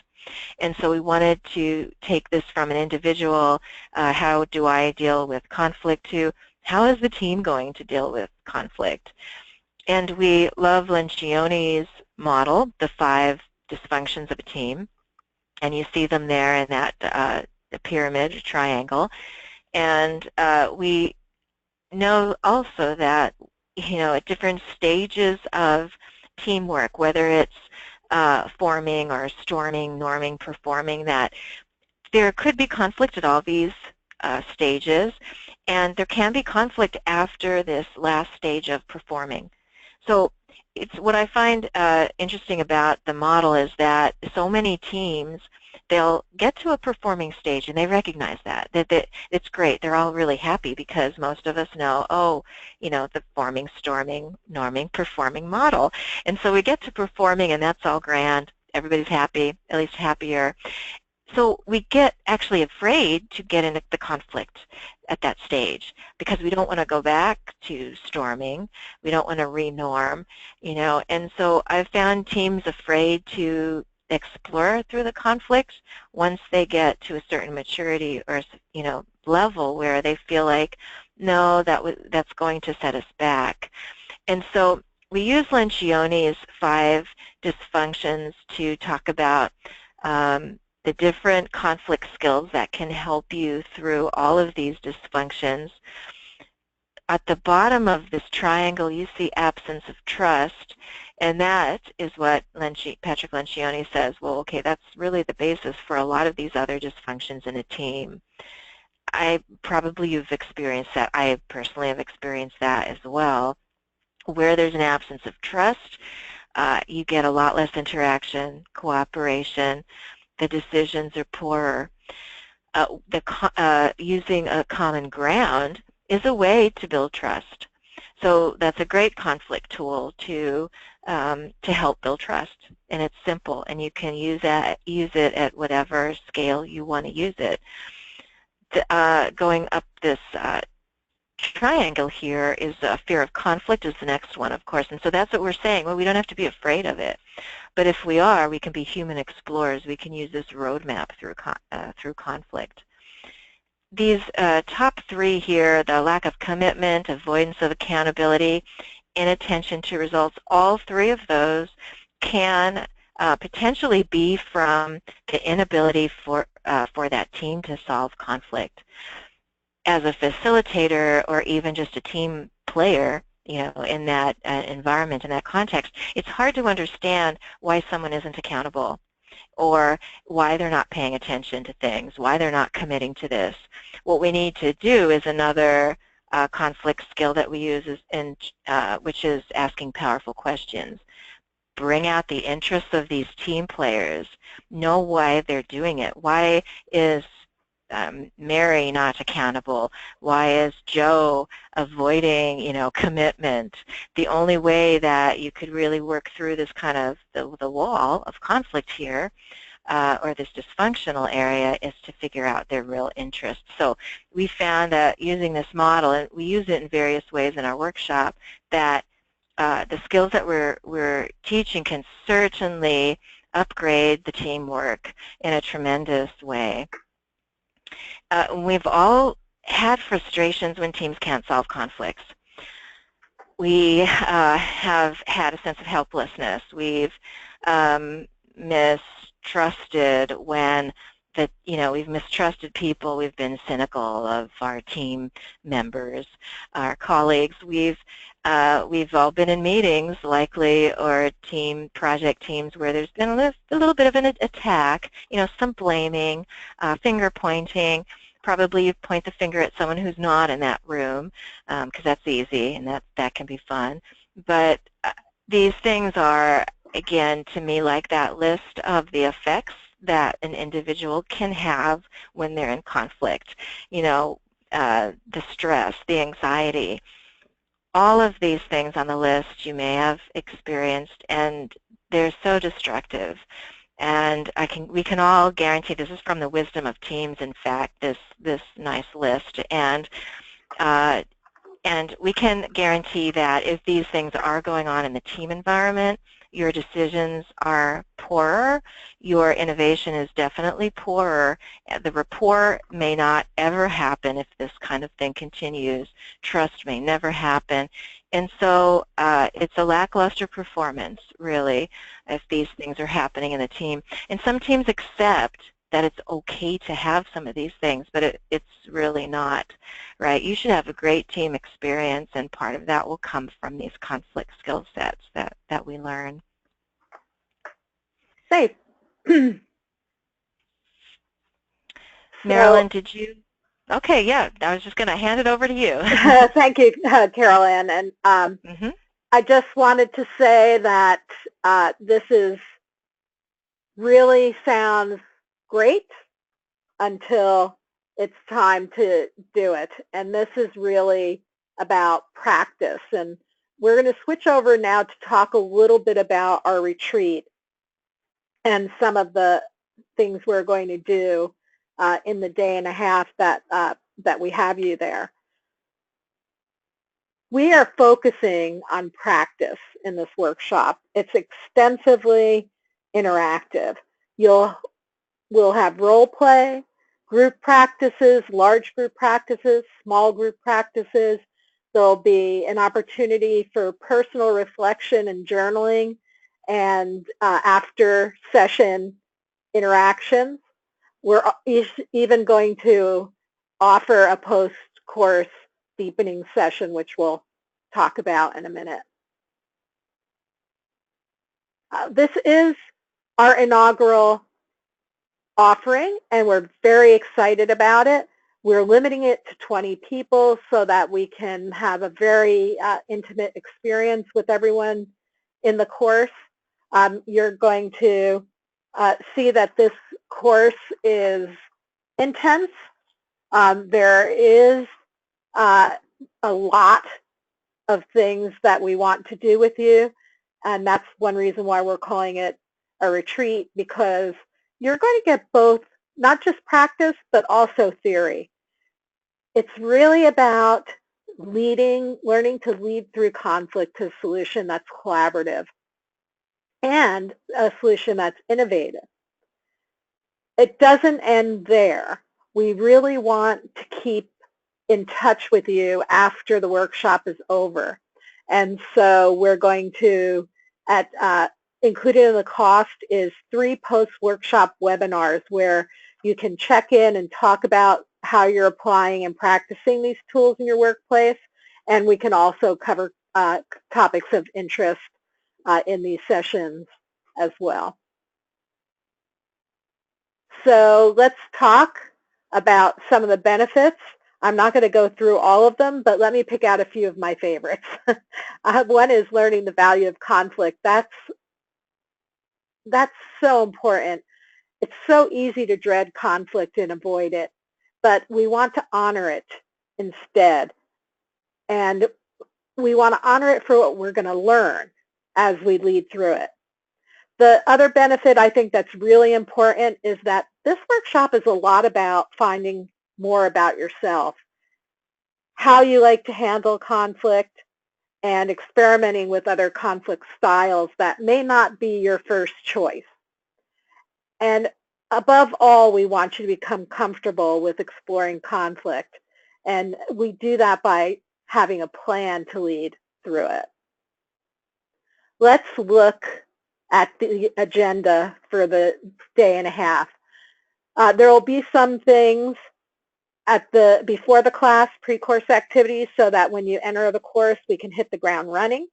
And so we wanted to take this from an individual, how do I deal with conflict, to how is the team going to deal with conflict? And we love Lencioni's model, the 5 dysfunctions of a team, and you see them there in that pyramid, triangle. And we know also that, at different stages of teamwork, whether it's forming or storming, norming, performing, that there could be conflict at all these stages, and there can be conflict after this last stage of performing. So it's what I find interesting about the model is that so many teams, they'll get to a performing stage and they recognize that it's great. They're all really happy because most of us know, the forming, storming, norming, performing model. And so we get to performing and that's all grand. Everybody's happy, at least happier. So we get actually afraid to get into the conflict at that stage because we don't want to go back to storming. We don't want to re-norm, and so I've found teams afraid to explore through the conflict once they get to a certain maturity or, level where they feel like, no, that's going to set us back. And so we use Lencioni's 5 dysfunctions to talk about the different conflict skills that can help you through all of these dysfunctions. At the bottom of this triangle, you see absence of trust, and that is what Patrick Lencioni says, well, okay, that's really the basis for a lot of these other dysfunctions in a team. You've experienced that. I personally have experienced that as well. Where there's an absence of trust, you get a lot less interaction, cooperation, the decisions are poorer. Using a common ground is a way to build trust. So that's a great conflict tool to to help build trust. And it's simple, and you can use it at whatever scale you want to use it. Going up this triangle here is fear of conflict is the next one, of course, and so that's what we're saying. Well, we don't have to be afraid of it, but if we are, we can be human explorers. We can use this roadmap through conflict. These top three here, the lack of commitment, avoidance of accountability, inattention to results, all three of those can potentially be from the inability for that team to solve conflict. As a facilitator or even just a team player, in that environment, in that context, it's hard to understand why someone isn't accountable or why they're not paying attention to things, why they're not committing to this. What we need to do is another conflict skill that we use, which is asking powerful questions. Bring out the interests of these team players. Know why they're doing it. Why is Mary not accountable? Why is Joe avoiding, commitment? The only way that you could really work through this kind of the wall of conflict here, or this dysfunctional area, is to figure out their real interests. So we found that using this model, and we use it in various ways in our workshop, that the skills that we're teaching can certainly upgrade the teamwork in a tremendous way. We've all had frustrations when teams can't solve conflicts. We have had a sense of helplessness. We've mistrusted when we've mistrusted people. We've been cynical of our team members, our colleagues. We've all been in meetings, likely, or project teams where there's been a little bit of an attack, some blaming, finger pointing. Probably you point the finger at someone who's not in that room, because that's easy and that can be fun. But these things are, again, to me, like that list of the effects that an individual can have when they're in conflict. The stress, the anxiety. All of these things on the list you may have experienced, and they're so destructive. And we can all guarantee, this is from the Wisdom of Teams, in fact, this nice list, and we can guarantee that if these things are going on in the team environment, your decisions are poorer, your innovation is definitely poorer, the rapport may not ever happen if this kind of thing continues, trust may never happen, and so it's a lackluster performance, really, if these things are happening in the team. And some teams accept that it's okay to have some of these things, but it's really not, right? You should have a great team experience, and part of that will come from these conflict skill sets that we learn. Safe. Marilyn, did you? Okay, yeah, I was just going to hand it over to you. Thank you, Carolann. And I just wanted to say that this really sounds great until it's time to do it. And this is really about practice. And we're going to switch over now to talk a little bit about our retreat and some of the things we're going to do in the day and a half that we have you there. We are focusing on practice in this workshop. It's extensively interactive. We'll have role play, group practices, large group practices, small group practices. There'll be an opportunity for personal reflection and journaling, and after session interactions. We're even going to offer a post-course deepening session, which we'll talk about in a minute. This is our inaugural offering, and we're very excited about it. We're limiting it to 20 people so that we can have a very intimate experience with everyone in the course. You're going to see that this course is intense. There is a lot of things that we want to do with you, and that's one reason why we're calling it a retreat, because you're going to get both, not just practice, but also theory. It's really about learning to lead through conflict to a solution that's collaborative and a solution that's innovative. It doesn't end there. We really want to keep in touch with you after the workshop is over. And so we're going to, included in the cost is 3 post-workshop webinars where you can check in and talk about how you're applying and practicing these tools in your workplace. And we can also cover topics of interest in these sessions as well. So let's talk about some of the benefits. I'm not going to go through all of them, but let me pick out a few of my favorites. One is learning the value of conflict. That's so important. It's so easy to dread conflict and avoid it, but we want to honor it instead. And we want to honor it for what we're going to learn as we lead through it. The other benefit I think that's really important is that this workshop is a lot about finding more about yourself, how you like to handle conflict, and experimenting with other conflict styles that may not be your first choice. And above all, we want you to become comfortable with exploring conflict. And we do that by having a plan to lead through it. Let's look at the agenda for the day and a half. There will be some things before the class, pre-course activities, so that when you enter the course, we can hit the ground running.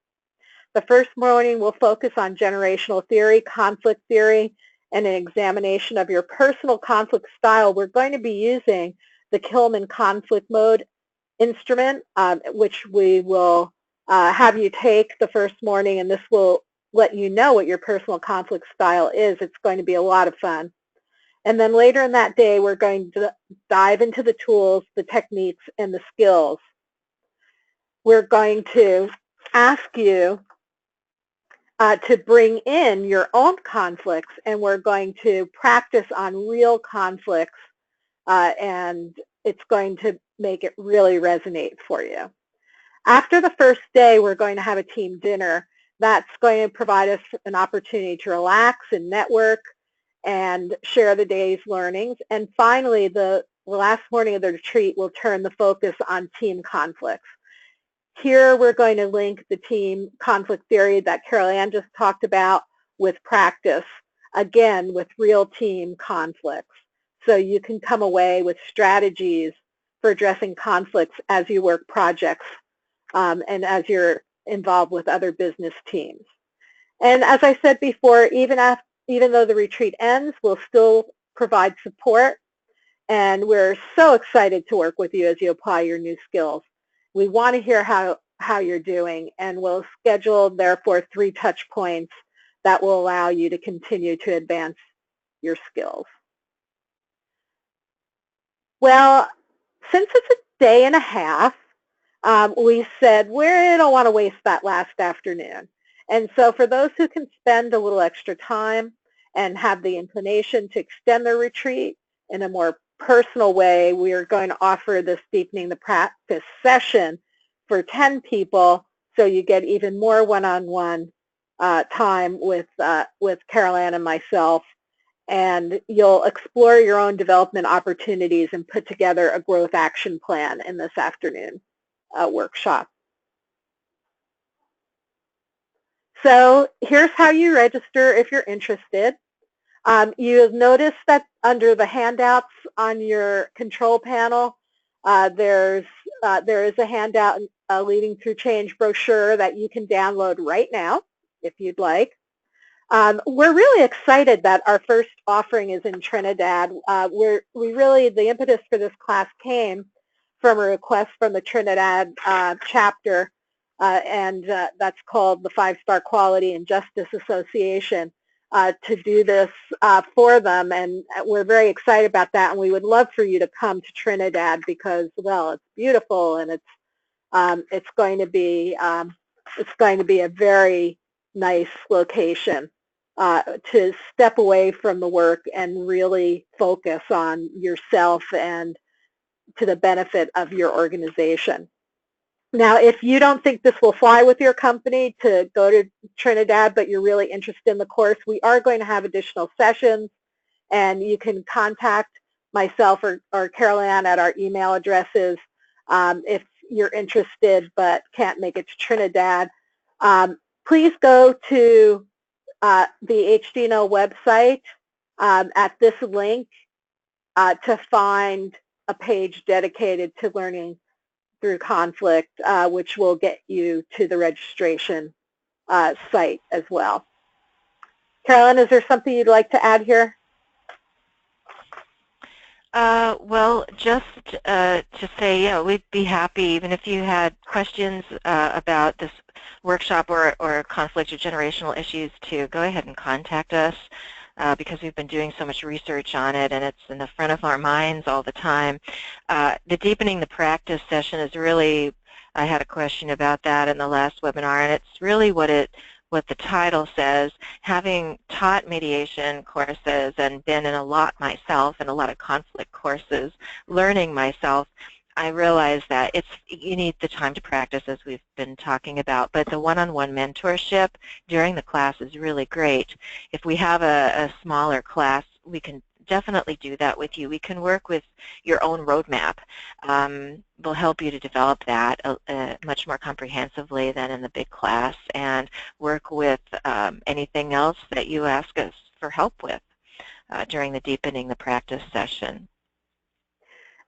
The first morning will focus on generational theory, conflict theory, and an examination of your personal conflict style. We're going to be using the Kilman conflict mode instrument, which we will have you take the first morning, and this will let you know what your personal conflict style is. It's going to be a lot of fun. And then later in that day, we're going to dive into the tools, the techniques, and the skills. We're going to ask you to bring in your own conflicts, and we're going to practice on real conflicts, and it's going to make it really resonate for you. After the first day, we're going to have a team dinner. That's going to provide us an opportunity to relax and network and share the day's learnings. And finally, the last morning of the retreat will turn the focus on team conflicts. Here we're going to link the team conflict theory that Carolann just talked about with practice, again with real team conflicts. So you can come away with strategies for addressing conflicts as you work projects and as you're involved with other business teams. And as I said before, even though the retreat ends, we'll still provide support, and we're so excited to work with you as you apply your new skills. We want to hear how you're doing, and we'll schedule, therefore, 3 touch points that will allow you to continue to advance your skills. Well, since it's a day and a half, we said we don't want to waste that last afternoon. And so for those who can spend a little extra time and have the inclination to extend their retreat in a more personal way, we are going to offer this Deepening the Practice session for 10 people, so you get even more one-on-one time with Carolann and myself, and you'll explore your own development opportunities and put together a growth action plan in this afternoon workshop. So here's how you register if you're interested. You have noticed that under the handouts on your control panel, there is a handout, Leading Through Change brochure that you can download right now if you'd like. We're really excited that our first offering is in Trinidad. The impetus for this class came from a request from the Trinidad chapter, and that's called the 5-Star Quality and Justice Association, to do this for them, and we're very excited about that, and we would love for you to come to Trinidad because, well, it's beautiful, and it's going to be a very nice location to step away from the work and really focus on yourself and to the benefit of your organization. Now, if you don't think this will fly with your company to go to Trinidad, but you're really interested in the course, we are going to have additional sessions, and you can contact myself or Carolann at our email addresses if you're interested but can't make it to Trinidad. Please go to the HD&L website at this link to find a page dedicated to learning through conflict, which will get you to the registration site as well. Carolann, is there something you'd like to add here? Well, just to say, yeah, we'd be happy, even if you had questions about this workshop or conflict or generational issues, to go ahead and contact us because we've been doing so much research on it and it's in the front of our minds all the time. The Deepening the Practice session is really, I had a question about that in the last webinar, and it's really what the title says. Having taught mediation courses and been in a lot myself, in a lot of conflict courses, learning myself, I realized that you need the time to practice, as we've been talking about, but the one-on-one mentorship during the class is really great. If we have a smaller class, we can definitely do that with you. We can work with your own roadmap. We'll help you to develop that much more comprehensively than in the big class, and work with anything else that you ask us for help with during the Deepening the Practice session.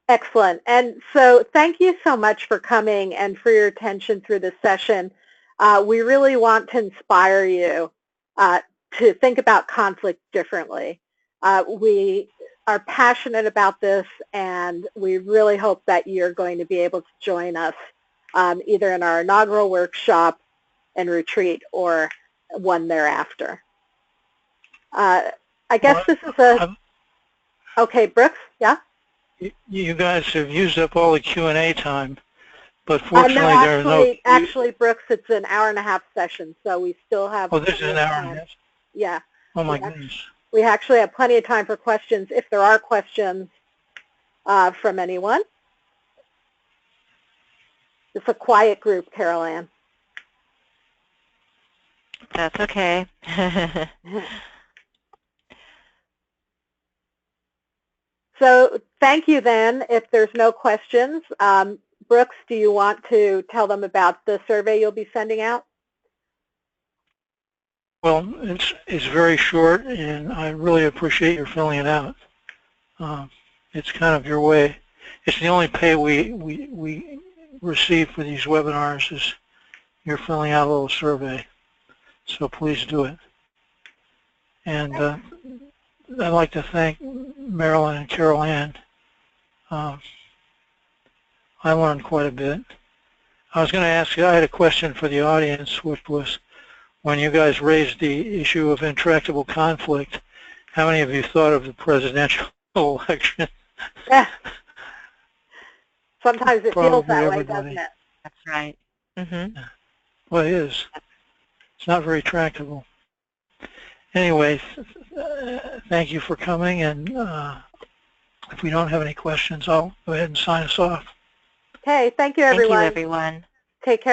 Excellent. And so thank you so much for coming and for your attention through this session. We really want to inspire you to think about conflict differently. We are passionate about this, and we really hope that you're going to be able to join us either in our inaugural workshop and retreat or one thereafter. I guess this is a... Okay, Brooks, yeah? You guys have used up all the Q&A time, but fortunately there's no... Actually, Brooks, it's an hour-and-a-half session, so we still have... Oh, this is an hour-and-a-half? Yeah. Oh, my goodness. We actually have plenty of time for questions, if there are questions from anyone. It's a quiet group, Carolann. That's okay. So thank you then. If there's no questions, Brooks, do you want to tell them about the survey you'll be sending out? Well, it's very short, and I really appreciate your filling it out. It's kind of your way. It's the only pay we receive for these webinars is you're filling out a little survey. So please do it. And I'd like to thank Marilyn and Carolann. I learned quite a bit. I was going to ask you, I had a question for the audience, which was, when you guys raised the issue of intractable conflict, how many of you thought of the presidential election? Yeah. Sometimes it feels that way, doesn't it? That's right. Mm-hmm. Yeah. Well, it is. It's not very tractable. Anyway, thank you for coming, and if we don't have any questions, I'll go ahead and sign us off. Okay, thank you, everyone. Thank you, everyone. Take care.